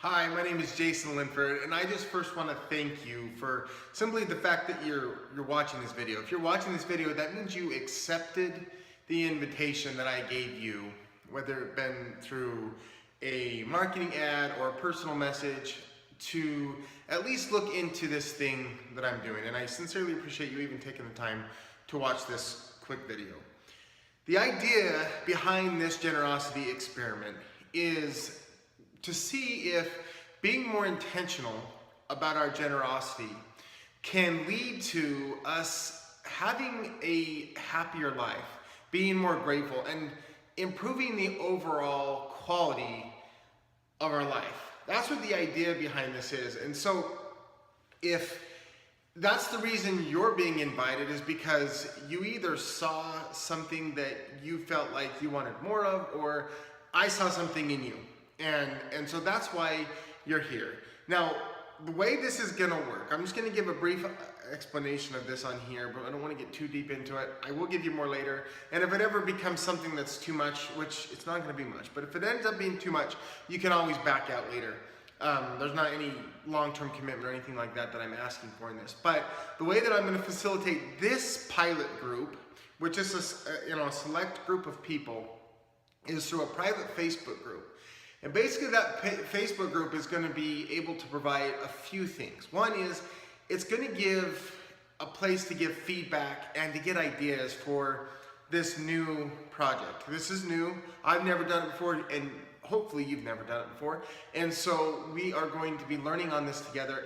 Hi, my name is Jason Linford, and I just first want to thank you for simply the fact that you're watching this video. If you're watching this video, that means you accepted the invitation that I gave you, whether it been through a marketing ad or a personal message, to at least look into this thing that I'm doing. And I sincerely appreciate you even taking the time to watch this quick video. The idea behind this generosity experiment is to see if being more intentional about our generosity can lead to us having a happier life, being more grateful, and improving the overall quality of our life. That's what the idea behind this is. And so if that's the reason you're being invited, is because you either saw something that you felt like you wanted more of, or I saw something in you. And so that's why you're here. Now, the way this is gonna work, I'm just gonna give a brief explanation of this on here, but I don't wanna get too deep into it. I will give you more later. And if it ever becomes something that's too much, which it's not gonna be much, but if it ends up being too much, you can always back out later. There's not any long-term commitment or anything like that that I'm asking for in this. But the way that I'm gonna facilitate this pilot group, which is a select group of people, is through a private Facebook group. And basically that Facebook group is going to be able to provide a few things. One is it's going to give a place to give feedback and to get ideas for this new project. This is new. I've never done it before, and hopefully you've never done it before. And so we are going to be learning on this together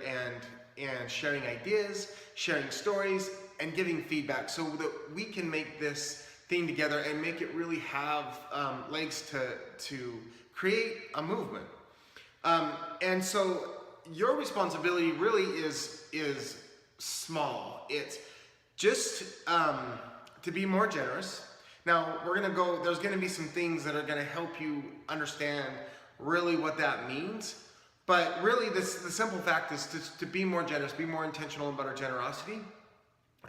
and sharing ideas, sharing stories, and giving feedback so that we can make this thing together and make it really have legs to create a movement. And so your responsibility really is small. It's just to be more generous. Now there's gonna be some things that are gonna help you understand really what that means. But really the simple fact is to be more generous, be more intentional about our generosity.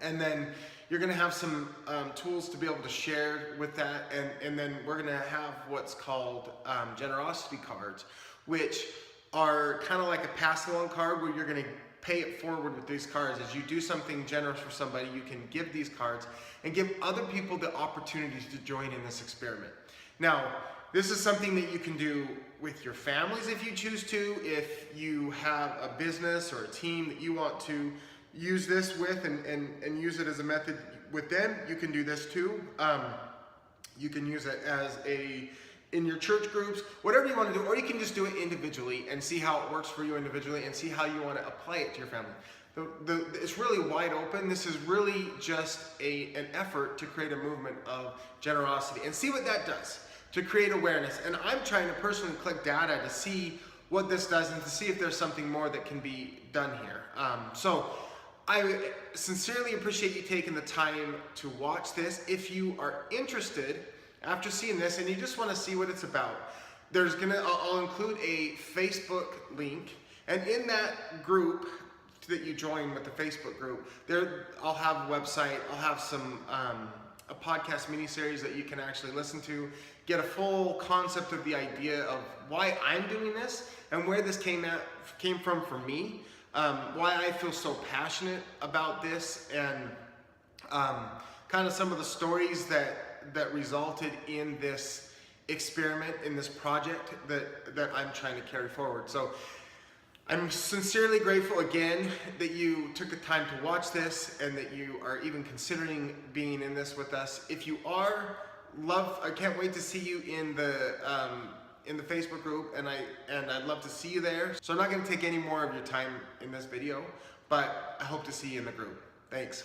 And then you're going to have some tools to be able to share with that, and then we're going to have what's called generosity cards, which are kind of like a pass-along card where you're going to pay it forward with these cards. As you do something generous for somebody, you can give these cards and give other people the opportunities to join in this experiment. Now, this is something that you can do with your families if you choose to. If you have a business or a team that you want to use this with and use it as a method with them, you can do this too. You can use it as in your church groups, whatever you want to do, or you can just do it individually and see how it works for you individually and see how you want to apply it to your family. It's really wide open. This is really just an effort to create a movement of generosity and see what that does to create awareness. And I'm trying to personally collect data to see what this does and to see if there's something more that can be done here. So I sincerely appreciate you taking the time to watch this. If you are interested after seeing this and you just want to see what it's about, I'll include a Facebook link, and in that group that you join with the Facebook group, I'll have a website, I'll have some a podcast mini-series that you can actually listen to, get a full concept of the idea of why I'm doing this and where this came from for me. Why I feel so passionate about this, and kind of some of the stories that resulted in this experiment, in this project that I'm trying to carry forward. So I'm sincerely grateful again that you took the time to watch this and that you are even considering being in this with us. If you are, I can't wait to see you in the Facebook group, and I'd love to see you there. So I'm not going to take any more of your time in this video, but I hope to see you in the group. Thanks.